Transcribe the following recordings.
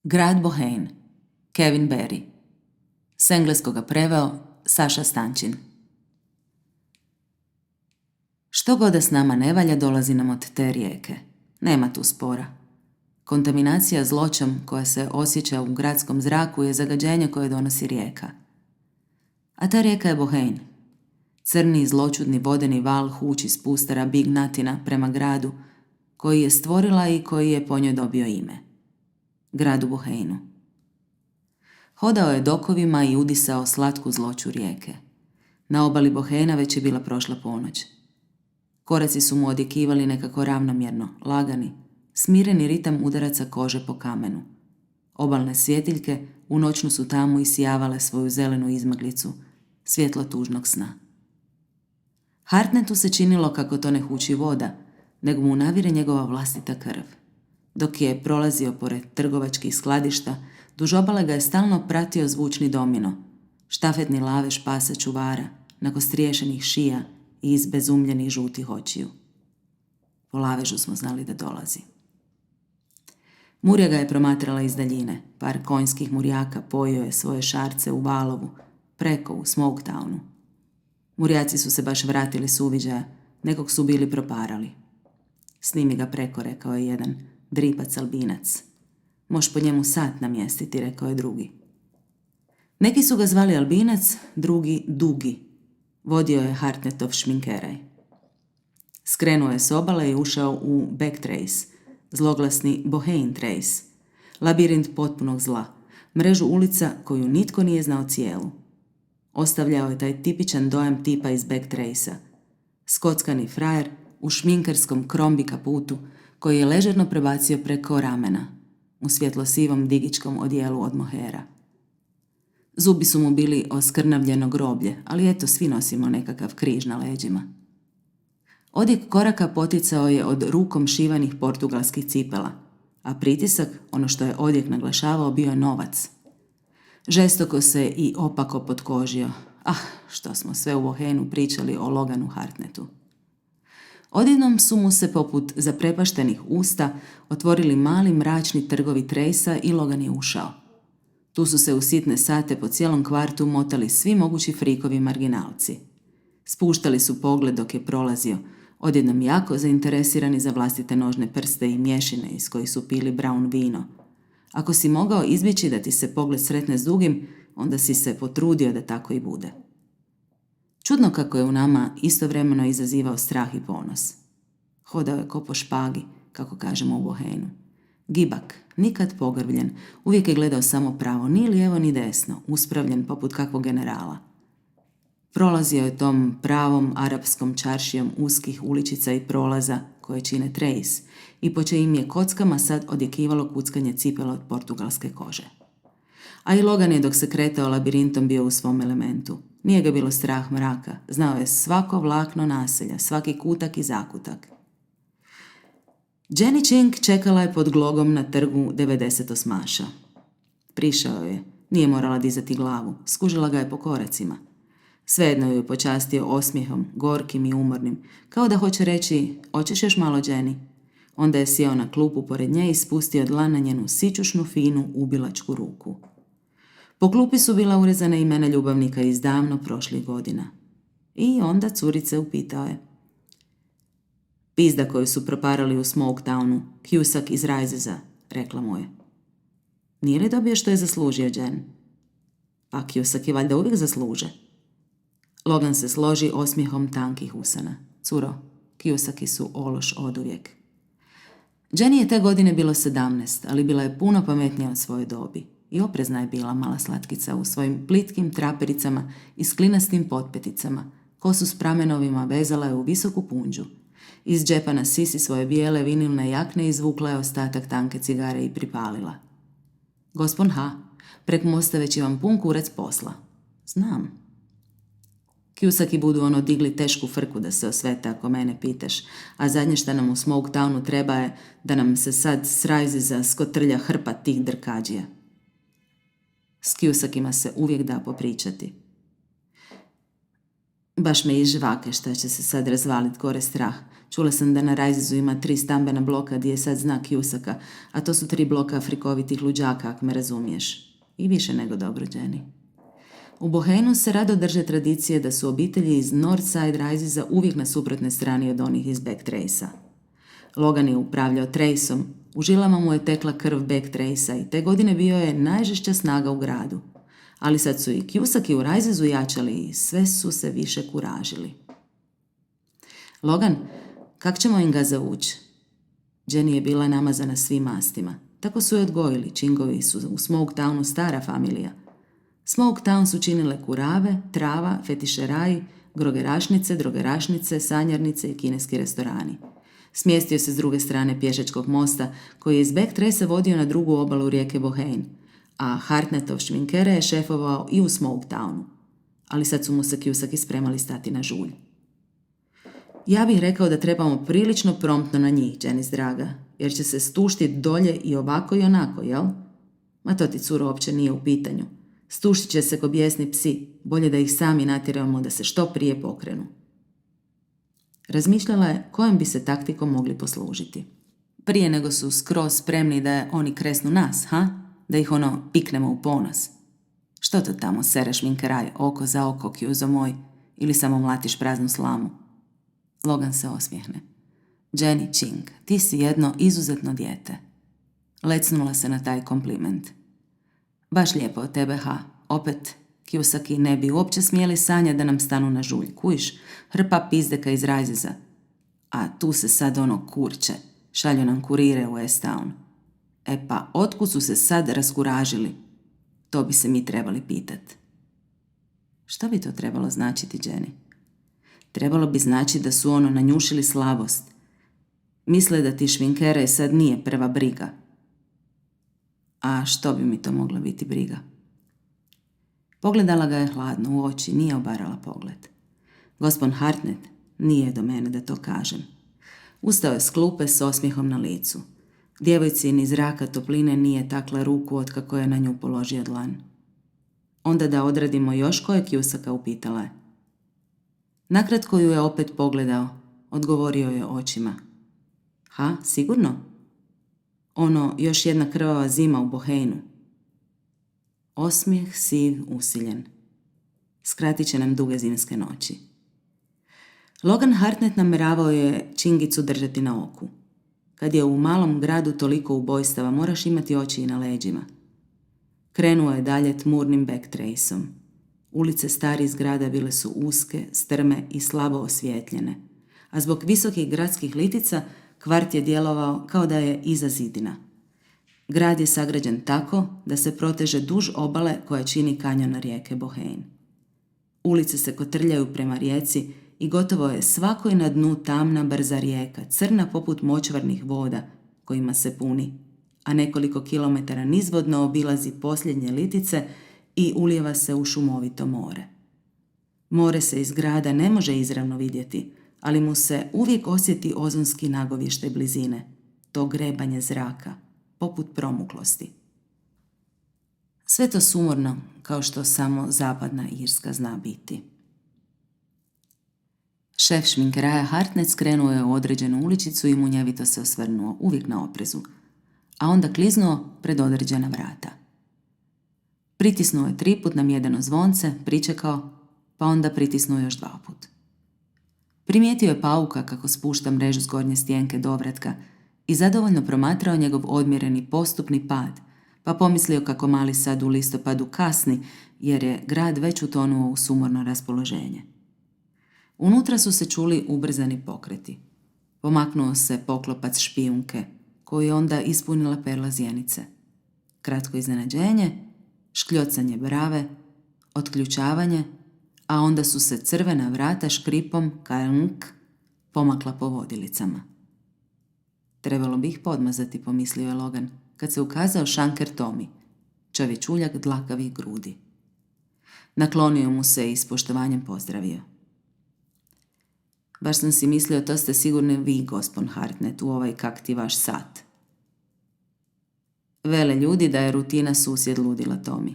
Grad Bohane, Kevin Barry. S engleskoga preveo Saša Stančin. Što god da s nama ne valja, dolazi nam od te rijeke. Nema tu spora. Kontaminacija zloćom koja se osjeća u gradskom zraku je zagađenje koje donosi rijeka. A ta rijeka je Bohane. Crni, zloćudni vodeni val huči s pustara Big Natina prema gradu koji je stvorila i koji je po njoj dobio ime. Grad u Bohaneu. Hodao je dokovima i udisao slatku zloću rijeke. Na obali Bohanea već je bila prošla ponoć. Koraci su mu odjekivali nekako ravnomjerno, lagani, smireni ritam udaraca kože po kamenu. Obalne svjetiljke u noćnu su tamu isijavale svoju zelenu izmaglicu, svjetlo tužnog sna. Hartnetu se činilo kako to ne huči voda, nego mu navire njegova vlastita krv. Dok je prolazio pored trgovačkih skladišta, duž obale ga je stalno pratio zvučni domino, štafetni lavež pasa čuvara, nakostriješenih šija i izbezumljenih žutih očiju. Po lavežu smo znali da dolazi. Murja ga je promatrala iz daljine. Par konjskih murjaka pojio je svoje šarce u Valovu, preko u Smoketownu. Murjaci su se baš vratili s uviđaja, nekog su bili proparali. Snimi ga preko, rekao je jedan dripac Albinac. Moš po njemu sat namjestiti, rekao je drugi. Neki su ga zvali Albinac, drugi Dugi. Vodio je Hartnetov šminkeraj. Skrenuo je s obale i ušao u Backtrace, zloglasni Bohane Trace, labirint potpunog zla, mrežu ulica koju nitko nije znao cijelu. Ostavljao je taj tipičan dojam tipa iz Backtrace-a. Skockani frajer u šminkerskom krombi kaputu koji je ležerno prebacio preko ramena, u svjetlo-sivom digičkom odijelu od mohera. Zubi su mu bili oskrnavljeno groblje, ali eto, svi nosimo nekakav križ na leđima. Odjek koraka poticao je od rukom šivanih portugalskih cipela, a pritisak, ono što je odjek naglašavao, bio je novac. Žestoko se i opako potkožio. Što smo sve u Bohaneu pričali o Loganu Hartnetu. Odjednom su mu se poput zaprepaštenih usta otvorili mali mračni trgovi Tracea i Logan je ušao. Tu su se u sitne sate po cijelom kvartu motali svi mogući frikovi marginalci. Spuštali su pogled dok je prolazio, odjednom jako zainteresirani za vlastite nožne prste i mješine iz kojih su pili brown vino. Ako si mogao izbjeći da ti se pogled sretne s dugim, onda si se potrudio da tako i bude. Čudno kako je u nama istovremeno izazivao strah i ponos. Hodao je ko po špagi, kako kažemo u Bohaneu. Gibak, nikad pogrbljen, uvijek je gledao samo pravo, ni lijevo ni desno, uspravljen poput kakvog generala. Prolazio je tom pravom arapskom čaršijom uskih uličica i prolaza koje čine Trace i po čijim je kockama sad odjekivalo kuckanje cipela od portugalske kože. A i Logan je dok se kretao labirintom bio u svom elementu. Nije ga bilo strah mraka, znao je svako vlakno naselja, svaki kutak i zakutak. Jenny Ching čekala je pod glogom na trgu 98. Prišao je, nije morala dizati glavu, skužila ga je po koracima. Svejedno ju je počastio osmijehom, gorkim i umornim, kao da hoće reći, hoćeš još malo, Jenny? Onda je sjeo na klupu pored nje i spustio dlan na njenu sićušnu, finu, ubilačku ruku. Po klupi su bila urezana imena ljubavnika iz davno prošlih godina. I onda curice upitao je. Pizda koju su proparali u Smoketownu, Cusack iz Risesa, rekla mu je. Nije li dobio što je zaslužio, Jen? Pa Cusack je valjda uvijek zasluže. Logan se složi osmijehom tankih usana. Curo, Cusacki su ološ oduvijek. Jenny je te godine bilo 17, ali bila je puno pametnija od svoje dobi. I oprezna je bila mala slatkica u svojim plitkim trapericama i sklinastim potpeticama. Kosu s pramenovima vezala je u visoku punđu. Iz džepa na sisi svoje bijele vinilne jakne izvukla je ostatak tanke cigare i pripalila. Gospon H, prek mosta već je vam pun kurac posla. Znam. Cusacki budu digli tešku frku da se osvete ako mene pitaš, a zadnje šta nam u Smoketownu treba je da nam se sad s Risesa skotrlja hrpa tih drkađija. S Cusackima se uvijek da popričati. Baš me izžvake šta će se sad razvalit gore strah. Čula sam da na Rajzizu ima 3 stambena bloka gdje je sad znak Cusacka, a to su 3 bloka afrikovitih luđaka, ako me razumiješ. I više nego dobro, Jenny. U Bohenu se rado drže tradicije da su obitelji iz Northside Rajziza uvijek na suprotnoj strani od onih iz Back Tracea. Logan je upravljao Traceom, u žilama mu je tekla krv Back Tracea i te godine bio je najžešća snaga u gradu. Ali sad su i Cusack i u Rajzizu jačali i sve su se više kuražili. Logan, kak ćemo im ga zavući? Jenny je bila namazana svim mastima. Tako su je odgojili, Chingovi su u Smoketownu stara familija. Smoketown su činile kurave, trava, fetišeraji, drogerašnice, sanjarnice i kineski restorani. Smjestio se s druge strane pješačkog mosta, koji je iz Back Tracea vodio na drugu obalu rijeke Bohane, a Hartnettov šminkere je šefovao i u Smoketownu. Ali sad su mu se Cusacki spremali stati na žulj. Ja bih rekao da trebamo prilično promptno na njih, Janice draga, jer će se stuštiti dolje i ovako i onako, jel? Ma to ti, curo, uopće nije u pitanju. Stuštit će se ko bijesni psi, bolje da ih sami natjeramo da se što prije pokrenu. Razmišljala je kojom bi se taktikom mogli poslužiti. Prije nego su skroz spremni da oni kresnu nas, da ih piknemo u ponos. Što to tamo sereš, minkeraj, oko za oko, Kjuzo moj, ili samo mlatiš praznu slamu? Logan se osmijehne. Jenny Ching, ti si jedno izuzetno dijete. Lecnula se na taj kompliment. Baš lijepo od tebe, opet, Cusacki ne bi uopće smjeli sanjati da nam stanu na žulj, kujiš, hrpa pizdeka iz Rajziza. A tu se sad kurče, šalju nam kurire u Westtown. E pa, otkud su se sad raskuražili? To bi se mi trebali pitat. Što bi to trebalo značiti, Jenny? Trebalo bi značiti da su nanjušili slabost. Misle da ti šminkere sad nije prva briga. A što bi mi to mogla biti briga? Pogledala ga je hladno u oči, nije obarala pogled. Gospon Hartnett, nije do mene da to kažem. Ustao je s klupe s osmijehom na licu. Djevojci ni zraka topline nije takla ruku od kako je na nju položio dlan. Onda da odradimo još kojeg Cusacka, upitala je. Nakratko ju je opet pogledao, odgovorio je očima. Sigurno? Još jedna krvava zima u Bohenu. Osmijeh siv usiljen. Skratit će nam duge zimske noći. Logan Hartnett namjeravao je Čingicu držati na oku. Kad je u malom gradu toliko ubojstava, moraš imati oči i na leđima. Krenuo je dalje tmurnim Back Traceom. Ulice starih zgrada bile su uske, strme i slabo osvjetljene, a zbog visokih gradskih litica kvart je djelovao kao da je iza zidina. Grad je sagrađen tako da se proteže duž obale koja čini kanjon rijeke Bohane. Ulice se kotrljaju prema rijeci i gotovo je svakoj na dnu tamna brza rijeka, crna poput močvarnih voda kojima se puni, a nekoliko kilometara nizvodno obilazi posljednje litice i ulijeva se u šumovito more. More se iz grada ne može izravno vidjeti, ali mu se uvijek osjeti ozonski nagovještaj blizine, to grebanje zraka, poput promuklosti. Sve to sumorno, kao što samo zapadna Irska zna biti. Šef šminkeraja Hartnett skrenuo je u određenu uličicu i munjevito se osvrnuo, uvijek na oprezu, a onda kliznuo pred određena vrata. Pritisnuo je 3 put na mjedeno zvonce, pričekao, pa onda pritisnuo još 2 put. Primijetio je pauka kako spušta mrežu s gornje stijenke dovratka i zadovoljno promatrao njegov odmjereni postupni pad, pa pomislio kako mali sad u listopadu kasni, jer je grad već utonuo u sumorno raspoloženje. Unutra su se čuli ubrzani pokreti. Pomaknuo se poklopac špijunke, koju je onda ispunila perla zjenice. Kratko iznenađenje, škljocanje brave, otključavanje, a onda su se crvena vrata škripom karnk pomakla po vodilicama. Trebalo bi ih podmazati, pomislio je Logan, kad se ukazao šanker Tommy, čovječuljak dlakavih grudi. Naklonio mu se i s poštovanjem pozdravio. Baš sam si mislio, to ste sigurno vi, gospon Hartnett, u ovaj kakti vaš sat. Vele ljudi da je rutina susjed ludila, Tommy.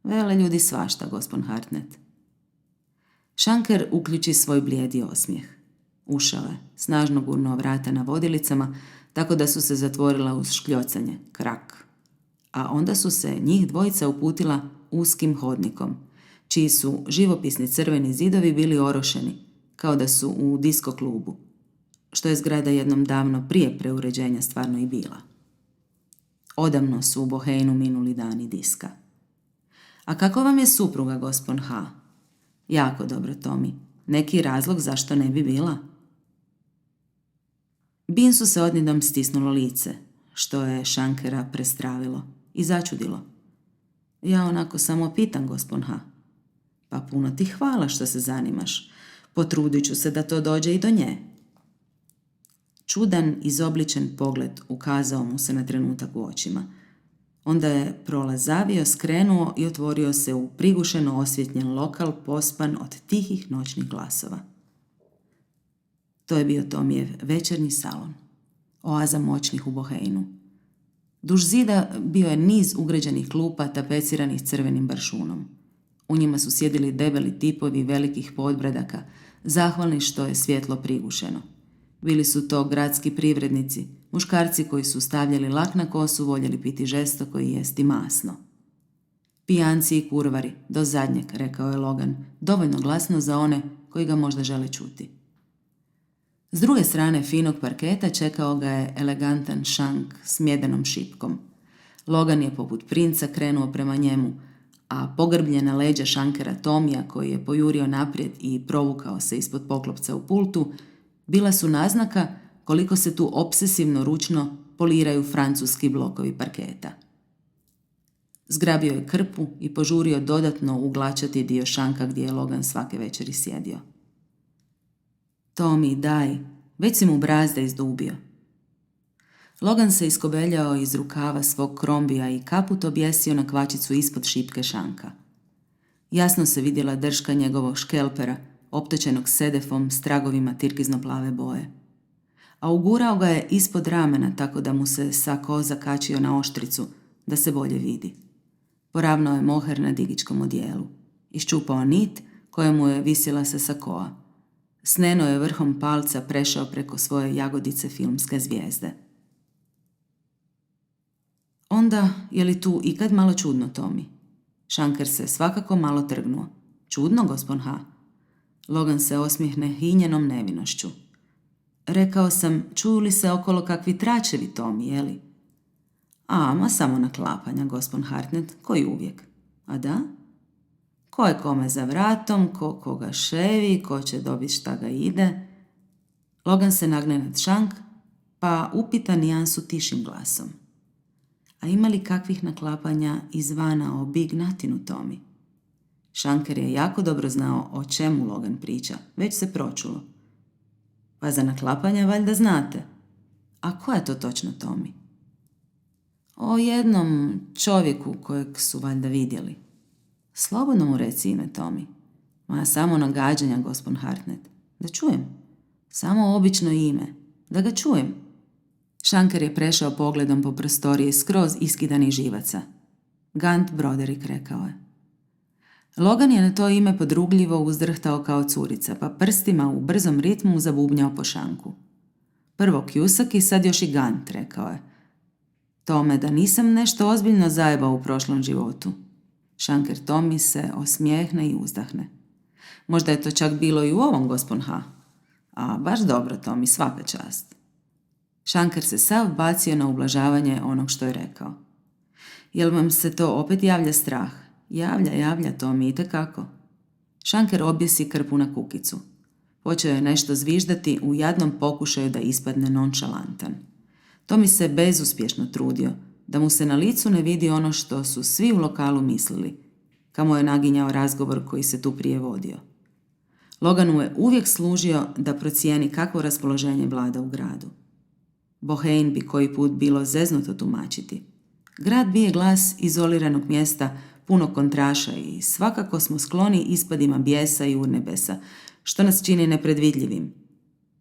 Vele ljudi svašta, gospon Hartnett. Šanker uključi svoj blijedi osmijeh. Ušao je, snažno gurnuo vrata na vodilicama, tako da su se zatvorila uz škljocanje, krak. A onda su se njih dvojica uputila uskim hodnikom, čiji su živopisni crveni zidovi bili orošeni, kao da su u disko klubu, što je zgrada jednom davno prije preuređenja stvarno i bila. Odavno su u Bohejnu minuli dani diska. A kako vam je supruga, gospon H? Jako dobro, Tomi. Neki razlog zašto ne bi bila? Binsu se odnidom stisnulo lice, što je Shankera prestravilo i začudilo. Ja onako samo pitam, gospon H. Pa puno ti hvala što se zanimaš. Potrudit ću se da to dođe i do nje. Čudan, izobličen pogled ukazao mu se na trenutak u očima. Onda je prolazavio, skrenuo i otvorio se u prigušeno osvjetljen lokal pospan od tihih noćnih glasova. To je bio Tomijev večernji salon, oaza moćnih u Bohejnu. Duž zida bio je niz ugrađenih klupa tapeciranih crvenim baršunom. U njima su sjedili debeli tipovi velikih podbradaka, zahvalni što je svjetlo prigušeno. Bili su to gradski privrednici, muškarci koji su stavljali lak na kosu, voljeli piti žestoko i jesti masno. Pijanci i kurvari, do zadnjeg, rekao je Logan, dovoljno glasno za one koji ga možda žele čuti. S druge strane finog parketa čekao ga je elegantan šank s mjedenom šipkom. Logan je poput princa krenuo prema njemu, a pogrbljena leđa Shankera Tomija, koji je pojurio naprijed i provukao se ispod poklopca u pultu, bila su naznaka koliko se tu obsesivno ručno poliraju francuski blokovi parketa. Zgrabio je krpu i požurio dodatno uglačati dio šanka gdje je Logan svake večeri sjedio. Tomi, daj, već si mu brazde izdubio. Logan se iskobeljao iz rukava svog krombija i kaput objesio na kvačicu ispod šipke šanka. Jasno se vidjela drška njegovog škelpera, optočenog sedefom s tragovima tirkizno-plave boje. A ugurao ga je ispod ramena tako da mu se sako zakačio na oštricu, da se bolje vidi. Poravnao je moher na digičkom odijelu. Iščupao nit koja mu je visjela sa sakoa. Sneno je vrhom palca prešao preko svoje jagodice filmske zvijezde. Onda, je li tu ikad malo čudno, Tomi? Shanker se svakako malo trgnuo. Čudno, gospon H. Logan se osmijehne hinjenom nevinošću. Rekao sam, čuju li se okolo kakvi tračevi, Tomi, jeli? Ma samo naklapanja, gospon Hartnett, koji uvijek. A da? Ko je kome za vratom, ko koga ševi, ko će dobiti šta ga ide. Logan se nagne nad šank, pa upita nijansu tišim glasom. A ima li kakvih naklapanja izvana o Big Natinu, Tomi? Shanker je jako dobro znao o čemu Logan priča, već se pročulo. Pa za naklapanja valjda znate. A ko je to točno, Tomi? O jednom čovjeku kojeg su valjda vidjeli. Slobodno mu reci ime, Tomi. Ma samo nagađanja, gospon Hartnett. Da čujem. Samo obično ime. Da ga čujem. Shanker je prešao pogledom po prostoriji skroz iskidanih živaca. Gant Broderick, rekao je. Logan je na to ime podrugljivo uzdrhtao kao curica, pa prstima u brzom ritmu zabubnjao po šanku. Prvo Kjusak i sad još i Gant, rekao je. Tome da nisam nešto ozbiljno zajebao u prošlom životu. Shanker Tomi se osmijehne i uzdahne. Možda je to čak bilo i u ovom, gospon H. A baš dobro, Tomi, svaka čast. Shanker se sav bacio na ublažavanje onog što je rekao. Jel vam se to opet javlja strah? Javlja, Tomi, itekako. Shanker objesi krpu na kukicu. Počeo je nešto zviždati u jadnom pokušaju da ispadne nonšalantan. Tomi se bezuspješno trudio, da mu se na licu ne vidi ono što su svi u lokalu mislili, kamo je naginjao razgovor koji se tu prije vodio. Loganu je uvijek služio da procijeni kakvo raspoloženje vlada u gradu. Bohejn bi koji put bilo zeznuto tumačiti. Grad bije glas izoliranog mjesta puno kontraša i svakako smo skloni ispadima bijesa i urnebesa, što nas čini nepredvidljivim.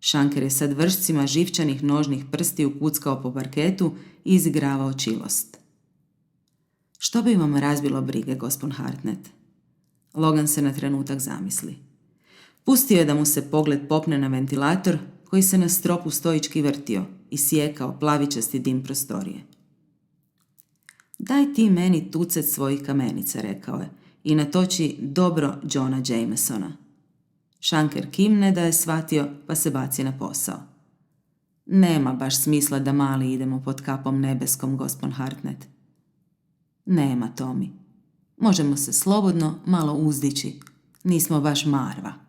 Shanker je sad vršcima živčanih nožnih prsti ukuckao po parketu i izigravao čilost. Što bi vam razbilo brige, gospon Hartnett? Logan se na trenutak zamisli. Pustio je da mu se pogled popne na ventilator koji se na stropu stoički vrtio i sjekao plavičasti dim prostorije. Daj ti meni tucet svojih kamenica, rekao je, i natoči dobro Johna Jamesona. Šanker kimne da je shvatio, pa se baci na posao. Nema baš smisla da mali idemo pod kapom nebeskom, gospon Hartnett. Nema, Tommy. Možemo se slobodno malo uzdići. Nismo baš marva.